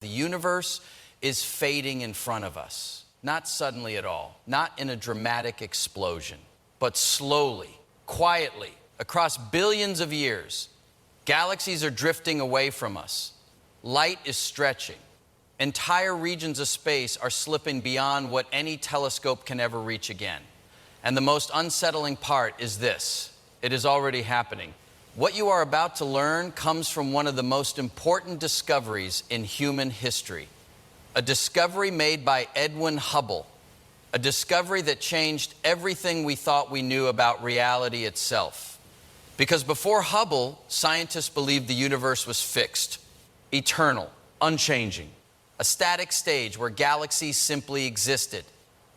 The universe is fading in front of us. Not suddenly at all, not in a dramatic explosion, but slowly, quietly, across billions of years. Galaxies are drifting away from us. Light is stretching. Entire regions of space are slipping beyond what any telescope can ever reach again. And the most unsettling part is this: it is already happening. What you are about to learn comes from one of the most important discoveries in human history. A discovery made by Edwin Hubble. A discovery that changed everything we thought we knew about reality itself. Because before Hubble, scientists believed the universe was fixed, eternal, unchanging. A static stage where galaxies simply existed.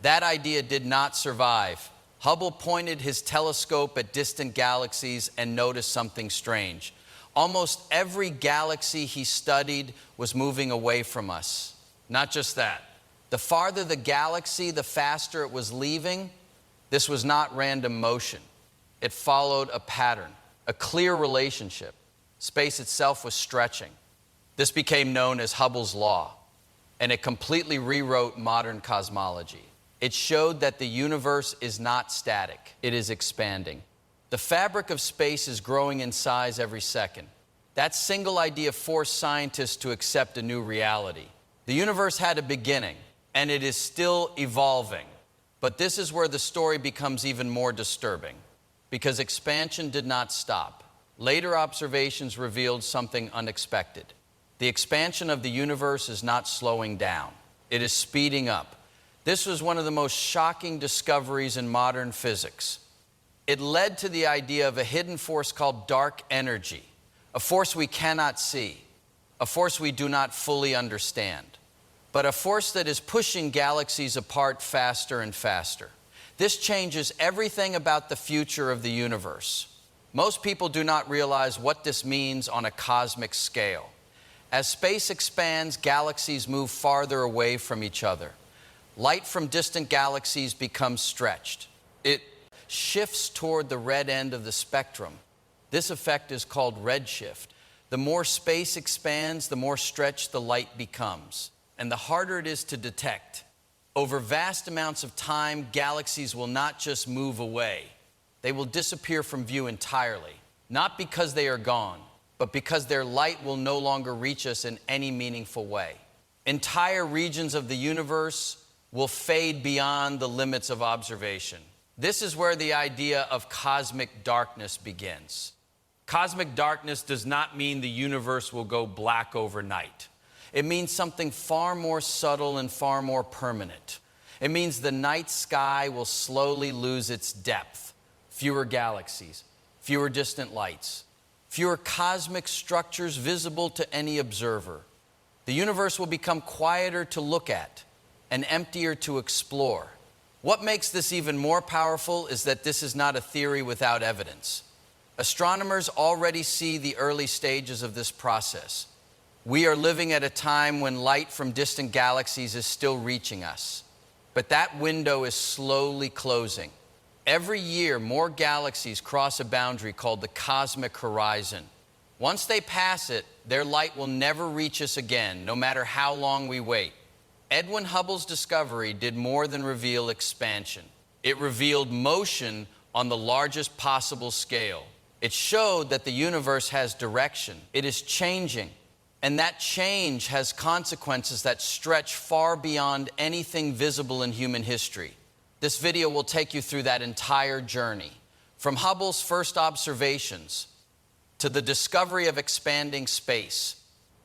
That idea did not survive. Hubble pointed his telescope at distant galaxies and noticed something strange. Almost every galaxy he studied was moving away from us. Not just that. The farther the galaxy, the faster it was leaving. This was not random motion. It followed a pattern, a clear relationship. Space itself was stretching. This became known as Hubble's law, and it completely rewrote modern cosmology. It showed that the universe is not static, it is expanding. The fabric of space is growing in size every second. That single idea forced scientists to accept a new reality. The universe had a beginning, and it is still evolving. But this is where the story becomes even more disturbing, because expansion did not stop. Later observations revealed something unexpected. The expansion of the universe is not slowing down, it is speeding up. This was one of the most shocking discoveries in modern physics. It led to the idea of a hidden force called dark energy, a force we cannot see, a force we do not fully understand, but a force that is pushing galaxies apart faster and faster. This changes everything about the future of the universe. Most people do not realize what this means on a cosmic scale. As space expands, galaxies move farther away from each other. Light from distant galaxies becomes stretched. It shifts toward the red end of the spectrum. This effect is called redshift. The more space expands, the more stretched the light becomes, and the harder it is to detect. Over vast amounts of time, galaxies will not just move away. They will disappear from view entirely, not because they are gone, but because their light will no longer reach us in any meaningful way. Entire regions of the universe will fade beyond the limits of observation. This is where the idea of cosmic darkness begins. Cosmic darkness does not mean the universe will go black overnight. It means something far more subtle and far more permanent. It means the night sky will slowly lose its depth. Fewer galaxies, fewer distant lights, fewer cosmic structures visible to any observer. The universe will become quieter to look at and emptier to explore. What makes this even more powerful is that this is not a theory without evidence. Astronomers already see the early stages of this process. We are living at a time when light from distant galaxies is still reaching us, but that window is slowly closing. Every year, more galaxies cross a boundary called the cosmic horizon. Once they pass it, their light will never reach us again, no matter how long we wait. Edwin Hubble's discovery did more than reveal expansion. It revealed motion on the largest possible scale. It showed that the universe has direction. It is changing. And that change has consequences that stretch far beyond anything visible in human history. This video will take you through that entire journey, from Hubble's first observations, to the discovery of expanding space,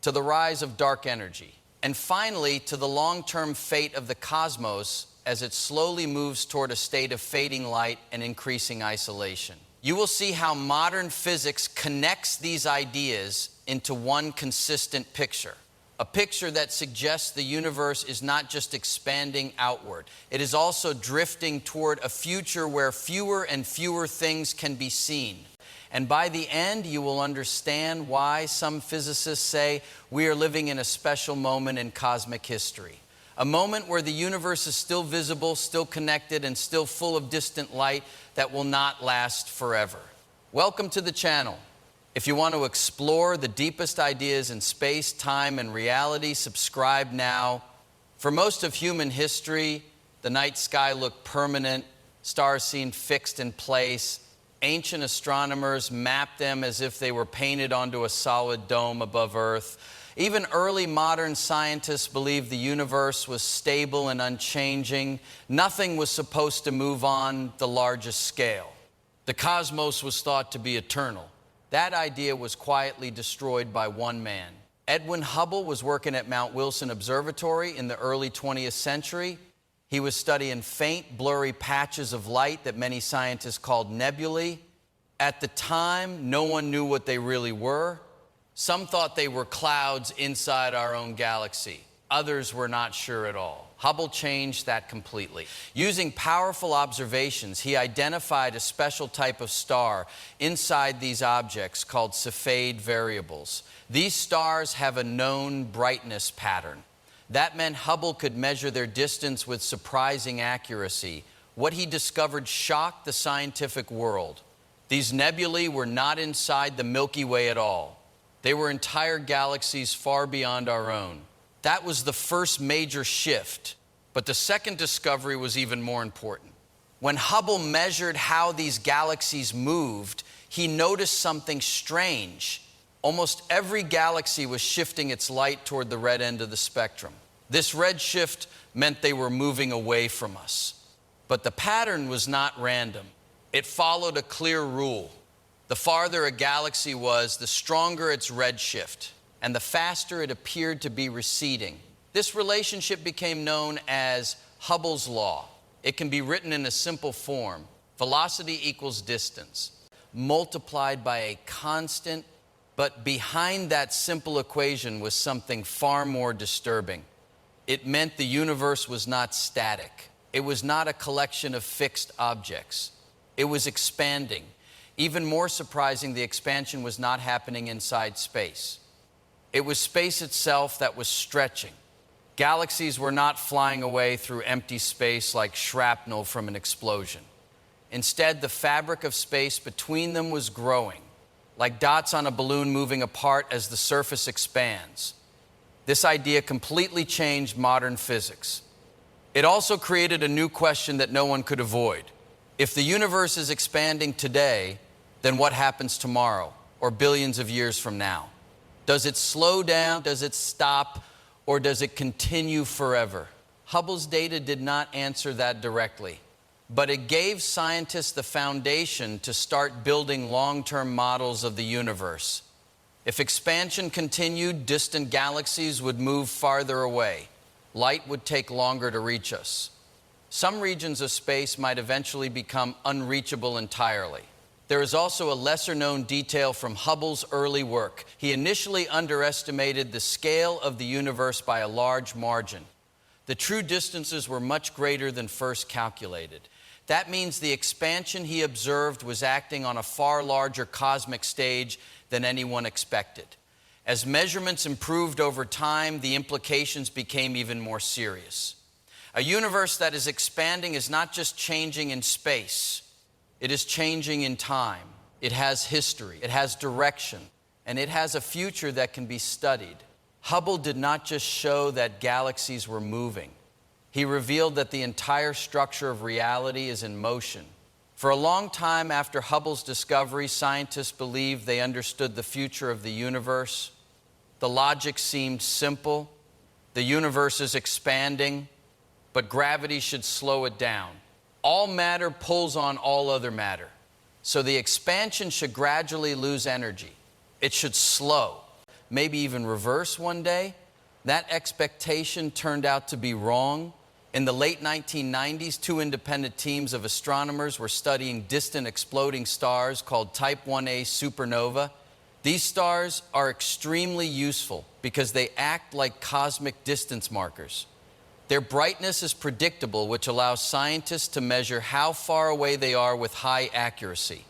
to the rise of dark energy, and finally to the long-term fate of the cosmos as it slowly moves toward a state of fading light and increasing isolation. You will see how modern physics connects these ideas into one consistent picture. A picture that suggests the universe is not just expanding outward. It is also drifting toward a future where fewer and fewer things can be seen. And by the end, you will understand why some physicists say we are living in a special moment in cosmic history. A moment where the universe is still visible, still connected, and still full of distant light that will not last forever. Welcome to the channel. If you want to explore the deepest ideas in space, time, and reality, subscribe now. For most of human history, the night sky looked permanent, stars seemed fixed in place. Ancient astronomers mapped them as if they were painted onto a solid dome above Earth. Even early modern scientists believed the universe was stable and unchanging. Nothing was supposed to move on the largest scale. The cosmos was thought to be eternal. That idea was quietly destroyed by one man. Edwin Hubble was working at Mount Wilson Observatory in the early 20th century. He was studying faint, blurry patches of light that many scientists called nebulae. At the time, no one knew what they really were. Some thought they were clouds inside our own galaxy. Others were not sure at all. Hubble changed that completely. Using powerful observations, he identified a special type of star inside these objects called Cepheid variables. These stars have a known brightness pattern. That meant Hubble could measure their distance with surprising accuracy. What he discovered shocked the scientific world. These nebulae were not inside the Milky Way at all. They were entire galaxies far beyond our own. That was the first major shift, but the second discovery was even more important. When Hubble measured how these galaxies moved, he noticed something strange. Almost every galaxy was shifting its light toward the red end of the spectrum. This red shift meant they were moving away from us. But the pattern was not random. It followed a clear rule. The farther a galaxy was, the stronger its redshift, and the faster it appeared to be receding. This relationship became known as Hubble's law. It can be written in a simple form: velocity equals distance, multiplied by a constant. But behind that simple equation was something far more disturbing. It meant the universe was not static. It was not a collection of fixed objects. It was expanding. Even more surprising, the expansion was not happening inside space. It was space itself that was stretching. Galaxies were not flying away through empty space like shrapnel from an explosion. Instead, the fabric of space between them was growing, like dots on a balloon moving apart as the surface expands. This idea completely changed modern physics. It also created a new question that no one could avoid. If the universe is expanding today, then what happens tomorrow or billions of years from now? Does it slow down? Does it stop? Or does it continue forever? Hubble's data did not answer that directly, but it gave scientists the foundation to start building long-term models of the universe. If expansion continued, distant galaxies would move farther away. Light would take longer to reach us. Some regions of space might eventually become unreachable entirely. There is also a lesser-known detail from Hubble's early work. He initially underestimated the scale of the universe by a large margin. The true distances were much greater than first calculated. That means the expansion he observed was acting on a far larger cosmic stage than anyone expected. As measurements improved over time, the implications became even more serious. A universe that is expanding is not just changing in space. It is changing in time. It has history. It has direction. And it has a future that can be studied. Hubble did not just show that galaxies were moving. He revealed that the entire structure of reality is in motion. For a long time after Hubble's discovery, scientists believed they understood the future of the universe. The logic seemed simple. The universe is expanding, but gravity should slow it down. All matter pulls on all other matter. So the expansion should gradually lose energy. It should slow, maybe even reverse one day. That expectation turned out to be wrong. In the late 1990s, two independent teams of astronomers were studying distant exploding stars called Type 1a supernova. These stars are extremely useful because they act like cosmic distance markers. Their brightness is predictable, which allows scientists to measure how far away they are with high accuracy.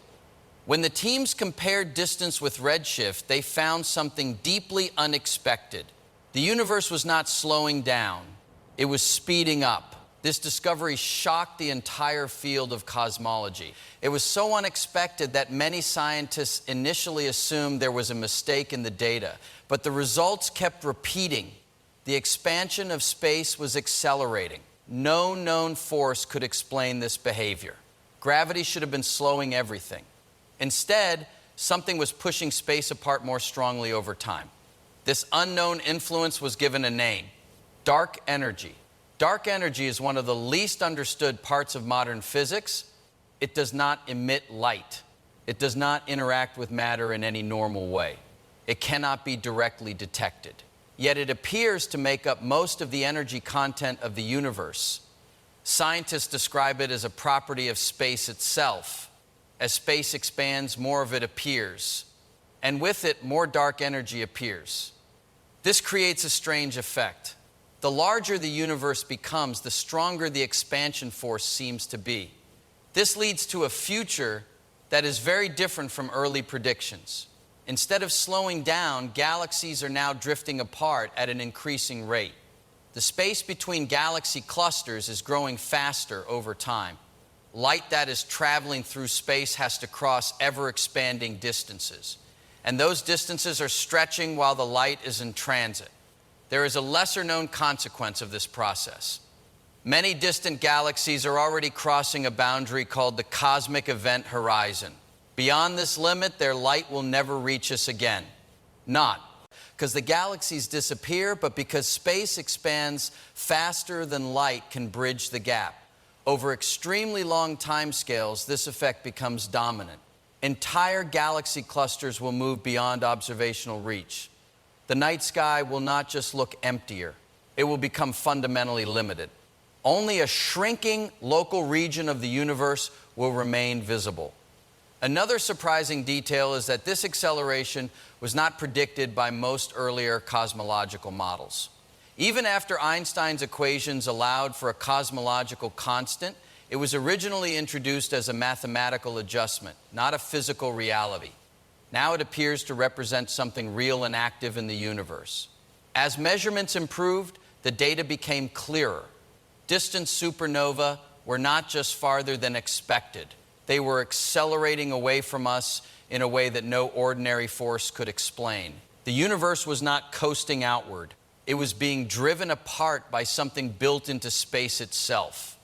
When the teams compared distance with redshift, they found something deeply unexpected. The universe was not slowing down. It was speeding up. This discovery shocked the entire field of cosmology. It was so unexpected that many scientists initially assumed there was a mistake in the data, but the results kept repeating. The expansion of space was accelerating. No known force could explain this behavior. Gravity should have been slowing everything. Instead, something was pushing space apart more strongly over time. This unknown influence was given a name: dark energy. Dark energy is one of the least understood parts of modern physics. It does not emit light. It does not interact with matter in any normal way. It cannot be directly detected. Yet it appears to make up most of the energy content of the universe. Scientists describe it as a property of space itself. As space expands, more of it appears, and with it, more dark energy appears. This creates a strange effect. The larger the universe becomes, the stronger the expansion force seems to be. This leads to a future that is very different from early predictions. Instead of slowing down, galaxies are now drifting apart at an increasing rate. The space between galaxy clusters is growing faster over time. Light that is traveling through space has to cross ever-expanding distances. And those distances are stretching while the light is in transit. There is a lesser-known consequence of this process. Many distant galaxies are already crossing a boundary called the cosmic event horizon. Beyond this limit, their light will never reach us again. Not because the galaxies disappear, but because space expands faster than light can bridge the gap. Over extremely long timescales, this effect becomes dominant. Entire galaxy clusters will move beyond observational reach. The night sky will not just look emptier, it will become fundamentally limited. Only a shrinking local region of the universe will remain visible. Another surprising detail is that this acceleration was not predicted by most earlier cosmological models. Even after Einstein's equations allowed for a cosmological constant, it was originally introduced as a mathematical adjustment, not a physical reality. Now it appears to represent something real and active in the universe. As measurements improved, the data became clearer. Distant supernovae were not just farther than expected. They were accelerating away from us in a way that no ordinary force could explain. The universe was not coasting outward. It was being driven apart by something built into space itself.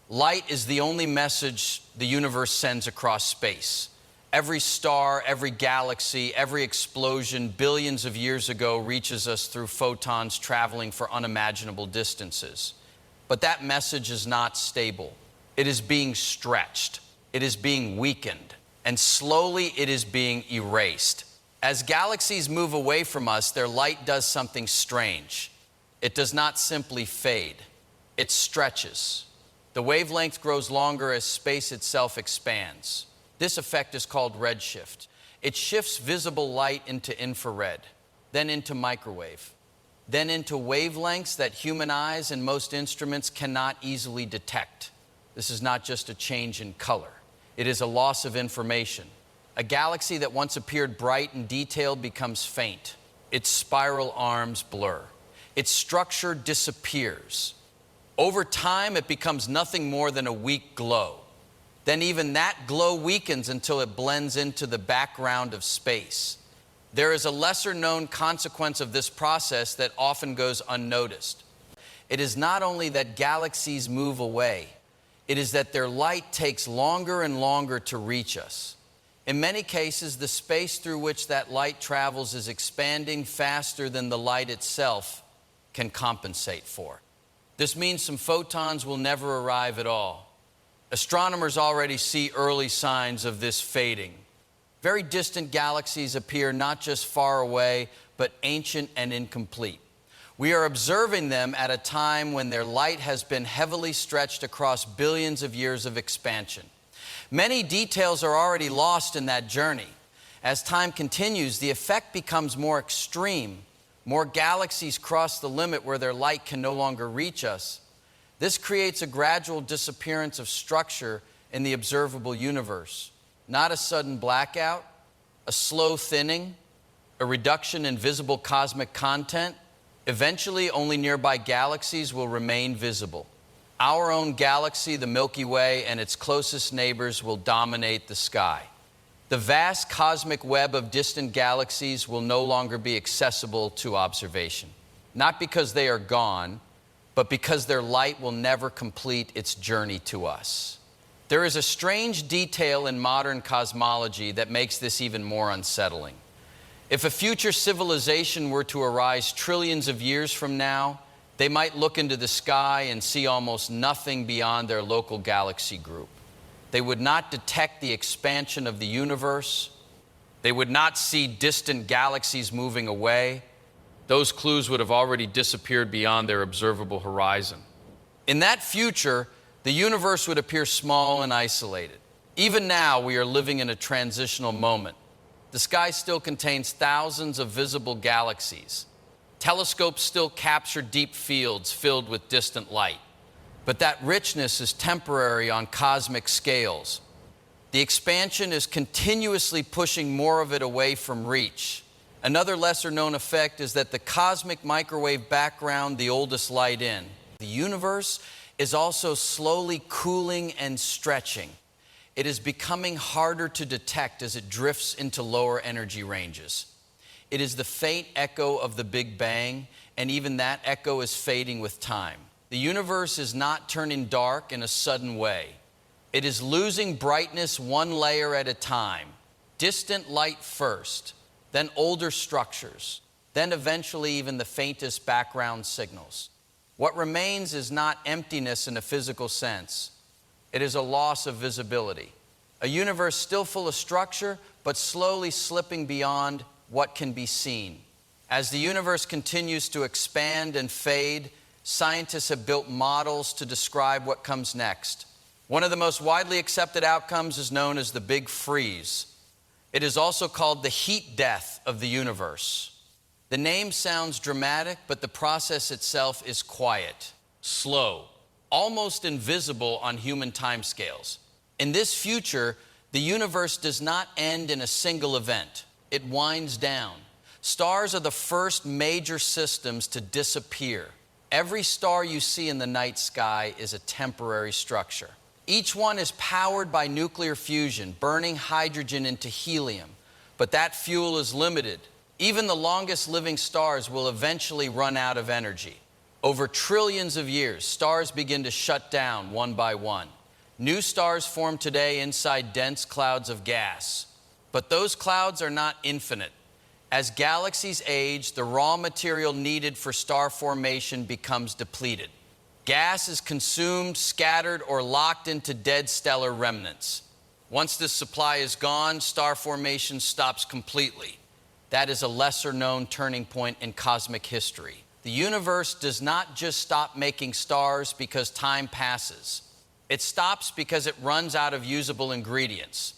Light is the only message the universe sends across space. Every star, every galaxy, every explosion billions of years ago reaches us through photons traveling for unimaginable distances. But that message is not stable. It is being stretched. It is being weakened. And slowly it is being erased. As galaxies move away from us, their light does something strange. It does not simply fade. It stretches. The wavelength grows longer as space itself expands. This effect is called redshift. It shifts visible light into infrared, then into microwave, then into wavelengths that human eyes and most instruments cannot easily detect. This is not just a change in color. It is a loss of information. A galaxy that once appeared bright and detailed becomes faint. Its spiral arms blur. Its structure disappears. Over time, it becomes nothing more than a weak glow. Then even that glow weakens until it blends into the background of space. There is a lesser-known consequence of this process that often goes unnoticed. It is not only that galaxies move away, it is that their light takes longer and longer to reach us. In many cases, the space through which that light travels is expanding faster than the light itself can compensate for. This means some photons will never arrive at all. Astronomers already see early signs of this fading. Very distant galaxies appear not just far away, but ancient and incomplete. We are observing them at a time when their light has been heavily stretched across billions of years of expansion. Many details are already lost in that journey. As time continues, the effect becomes more extreme. More galaxies cross the limit where their light can no longer reach us. This creates a gradual disappearance of structure in the observable universe. Not a sudden blackout, a slow thinning, a reduction in visible cosmic content. Eventually, only nearby galaxies will remain visible. Our own galaxy, the Milky Way, and its closest neighbors will dominate the sky. The vast cosmic web of distant galaxies will no longer be accessible to observation. Not because they are gone, but because their light will never complete its journey to us. There is a strange detail in modern cosmology that makes this even more unsettling. If a future civilization were to arise trillions of years from now, they might look into the sky and see almost nothing beyond their local galaxy group. They would not detect the expansion of the universe. They would not see distant galaxies moving away. Those clues would have already disappeared beyond their observable horizon. In that future, the universe would appear small and isolated. Even now, we are living in a transitional moment. The sky still contains thousands of visible galaxies. Telescopes still capture deep fields filled with distant light. But that richness is temporary on cosmic scales. The expansion is continuously pushing more of it away from reach. Another lesser-known effect is that the cosmic microwave background, the oldest light in, the universe is also slowly cooling and stretching. It is becoming harder to detect as it drifts into lower energy ranges. It is the faint echo of the Big Bang, and even that echo is fading with time. The universe is not turning dark in a sudden way. It is losing brightness one layer at a time. Distant light first, then older structures, then eventually even the faintest background signals. What remains is not emptiness in a physical sense. It is a loss of visibility. A universe still full of structure, but slowly slipping beyond what can be seen. As the universe continues to expand and fade, scientists have built models to describe what comes next. One of the most widely accepted outcomes is known as the Big Freeze. It is also called the heat death of the universe. The name sounds dramatic, but the process itself is quiet, slow, almost invisible on human timescales. In this future, the universe does not end in a single event. It winds down. Stars are the first major systems to disappear. Every star you see in the night sky is a temporary structure. Each one is powered by nuclear fusion, burning hydrogen into helium. But that fuel is limited. Even the longest living stars will eventually run out of energy. Over trillions of years, stars begin to shut down one by one. New stars form today inside dense clouds of gas. But those clouds are not infinite. As galaxies age, the raw material needed for star formation becomes depleted. Gas is consumed, scattered, or locked into dead stellar remnants. Once this supply is gone, star formation stops completely. That is a lesser-known turning point in cosmic history. The universe does not just stop making stars because time passes. It stops because it runs out of usable ingredients.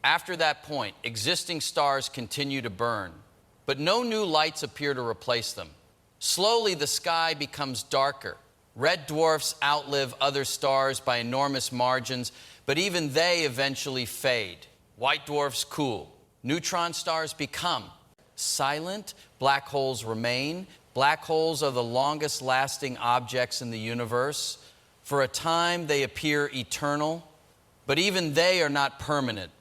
After that point, existing stars continue to burn, but no new lights appear to replace them. Slowly, the sky becomes darker. Red dwarfs outlive other stars by enormous margins, but even they eventually fade. White dwarfs cool. Neutron stars become silent. Black holes remain. Black holes are the longest lasting objects in the universe. For a time, they appear eternal, but even they are not permanent.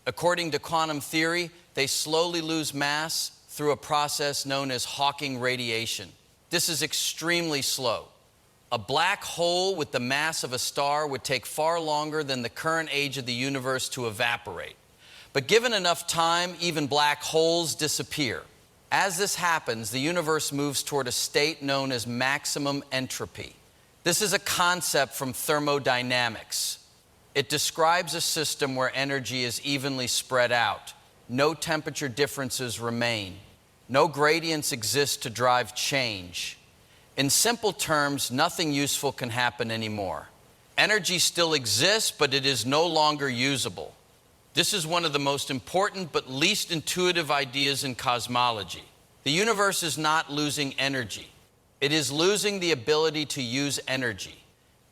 According to quantum theory, they slowly lose mass through a process known as Hawking radiation. This is extremely slow. A black hole with the mass of a star would take far longer than the current age of the universe to evaporate. But given enough time, even black holes disappear. As this happens, the universe moves toward a state known as maximum entropy. This is a concept from thermodynamics. It describes a system where energy is evenly spread out. No temperature differences remain. No gradients exist to drive change. In simple terms, nothing useful can happen anymore. Energy still exists, but it is no longer usable. This is one of the most important but least intuitive ideas in cosmology. The universe is not losing energy. It is losing the ability to use energy.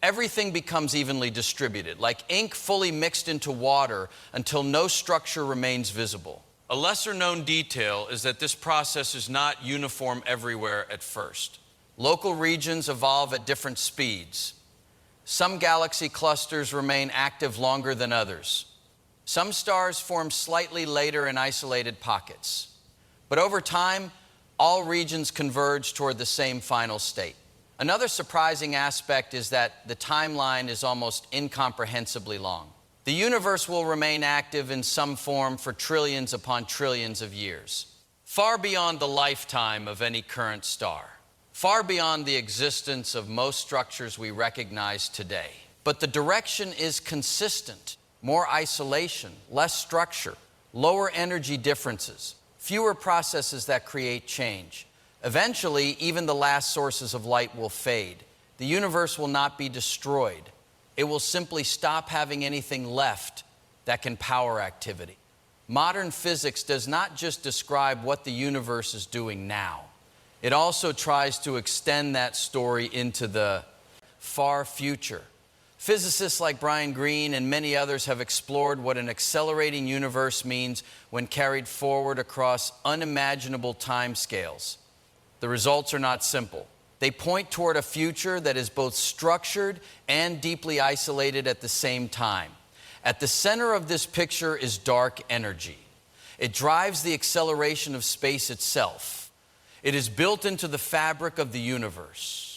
Everything becomes evenly distributed, like ink fully mixed into water until no structure remains visible. A lesser-known detail is that this process is not uniform everywhere at first. Local regions evolve at different speeds. Some galaxy clusters remain active longer than others. Some stars form slightly later in isolated pockets. But over time, all regions converge toward the same final state. Another surprising aspect is that the timeline is almost incomprehensibly long. The universe will remain active in some form for trillions upon trillions of years, far beyond the lifetime of any current star, far beyond the existence of most structures we recognize today. But the direction is consistent. More isolation, less structure, lower energy differences, fewer processes that create change. Eventually, even the last sources of light will fade. The universe will not be destroyed. It will simply stop having anything left that can power activity. Modern physics does not just describe what the universe is doing now. It also tries to extend that story into the far future. Physicists like Greene and many others have explored what an accelerating universe means when carried forward across unimaginable timescales. The results are not simple. They point toward a future that is both structured and deeply isolated at the same time. At the center of this picture is dark energy. It drives the acceleration of space itself. It is built into the fabric of the universe.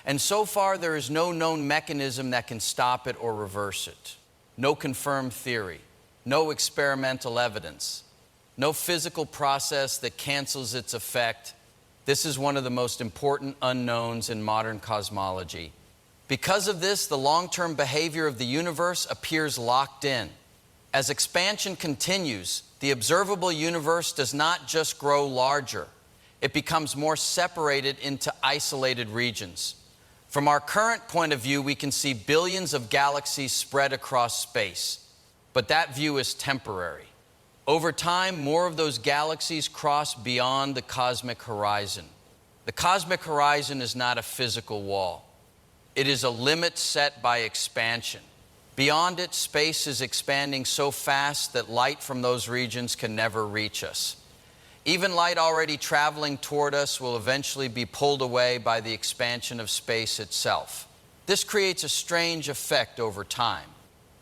And so far, there is no known mechanism that can stop it or reverse it. No confirmed theory, no experimental evidence, no physical process that cancels its effect. This is one of the most important unknowns in modern cosmology. Because of this, the long-term behavior of the universe appears locked in. As expansion continues, the observable universe does not just grow larger. It becomes more separated into isolated regions. From our current point of view, we can see billions of galaxies spread across space. But that view is temporary. Over time, more of those galaxies cross beyond the cosmic horizon. The cosmic horizon is not a physical wall. It is a limit set by expansion. Beyond it, space is expanding so fast that light from those regions can never reach us. Even light already traveling toward us will eventually be pulled away by the expansion of space itself. This creates a strange effect over time.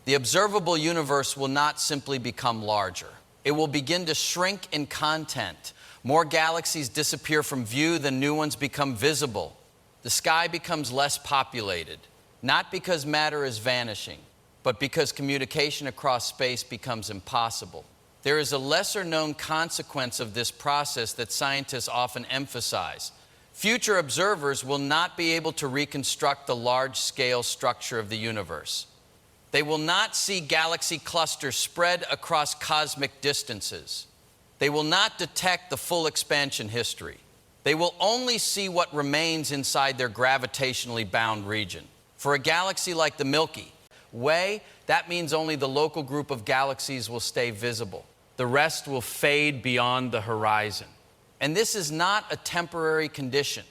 The observable universe will not simply become larger. It will begin to shrink in content. More galaxies disappear from view than new ones become visible. The sky becomes less populated, not because matter is vanishing, but because communication across space becomes impossible. There is a lesser-known consequence of this process that scientists often emphasize. Future observers will not be able to reconstruct the large-scale structure of the universe. They will not see galaxy clusters spread across cosmic distances. They will not detect the full expansion history. They will only see what remains inside their gravitationally bound region. For a galaxy like the Milky Way, that means only the local group of galaxies will stay visible. The rest will fade beyond the horizon. And this is not a temporary condition.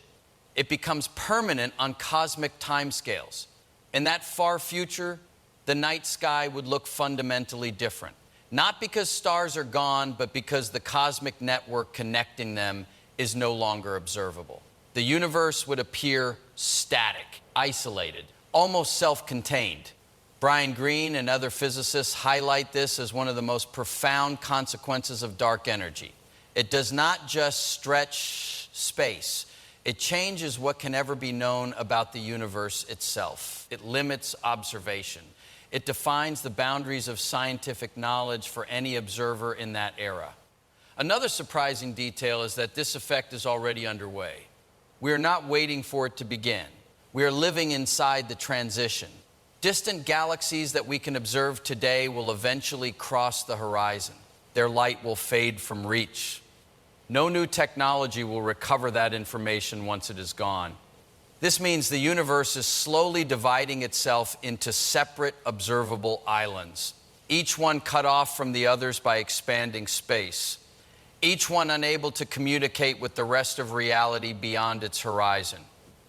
It becomes permanent on cosmic timescales. In that far future, the night sky would look fundamentally different. Not because stars are gone, but because the cosmic network connecting them is no longer observable. The universe would appear static, isolated, almost self-contained. Greene and other physicists highlight this as one of the most profound consequences of dark energy. It does not just stretch space. It changes what can ever be known about the universe itself. It limits observation. It defines the boundaries of scientific knowledge for any observer in that era. Another surprising detail is that this effect is already underway. We are not waiting for it to begin. We are living inside the transition. Distant galaxies that we can observe today will eventually cross the horizon. Their light will fade from reach. No new technology will recover that information once it is gone. This means the universe is slowly dividing itself into separate observable islands, each one cut off from the others by expanding space, each one unable to communicate with the rest of reality beyond its horizon.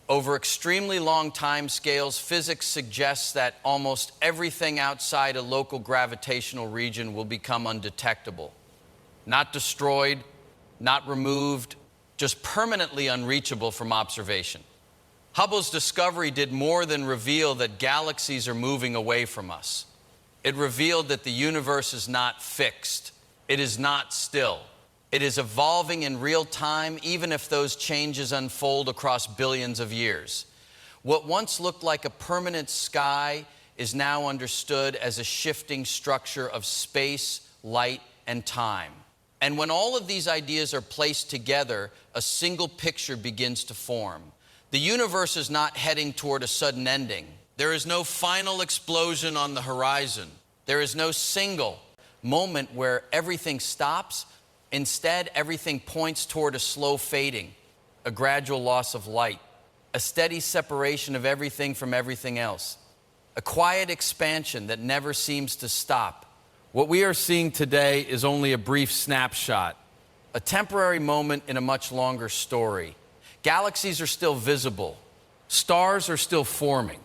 Over extremely long time scales, physics suggests that almost everything outside a local gravitational region will become undetectable. Not destroyed, not removed, just permanently unreachable from observation. Hubble's discovery did more than reveal that galaxies are moving away from us. It revealed that the universe is not fixed. It is not still. It is evolving in real time, even if those changes unfold across billions of years. What once looked like a permanent sky is now understood as a shifting structure of space, light, and time. And when all of these ideas are placed together, a single picture begins to form. The universe is not heading toward a sudden ending. There is no final explosion on the horizon. There is no single moment where everything stops. Instead, everything points toward a slow fading, a gradual loss of light, a steady separation of everything from everything else, a quiet expansion that never seems to stop. What we are seeing today is only a brief snapshot, a temporary moment in a much longer story. Galaxies are still visible. Stars are still forming.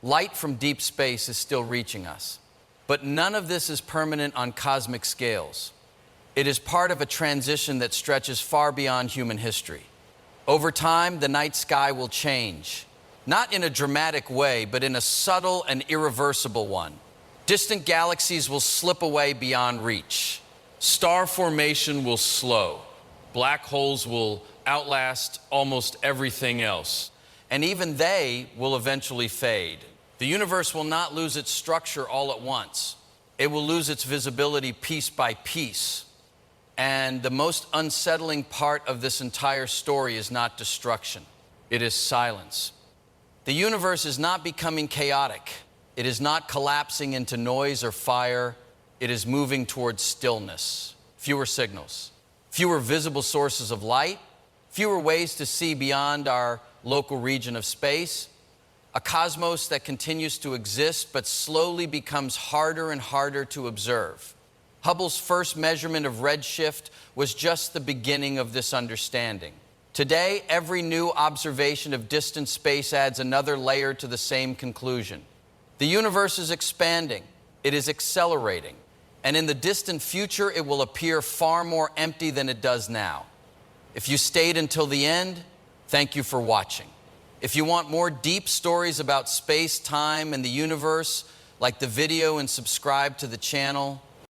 Light from deep space is still reaching us. But none of this is permanent on cosmic scales. It is part of a transition that stretches far beyond human history. Over time, the night sky will change, not in a dramatic way, but in a subtle and irreversible one. Distant galaxies will slip away beyond reach. Star formation will slow. Black holes will outlast almost everything else. And even they will eventually fade. The universe will not lose its structure all at once. It will lose its visibility piece by piece. And the most unsettling part of this entire story is not destruction. It is silence. The universe is not becoming chaotic. It is not collapsing into noise or fire. It is moving towards stillness. Fewer signals, fewer visible sources of light, fewer ways to see beyond our local region of space, a cosmos that continues to exist but slowly becomes harder and harder to observe. Hubble's first measurement of redshift was just the beginning of this understanding. Today, every new observation of distant space adds another layer to the same conclusion. The universe is expanding, it is accelerating, and in the distant future, it will appear far more empty than it does now. If you stayed until the end, thank you for watching. If you want more deep stories about space, time, and the universe, like the video and subscribe to the channel.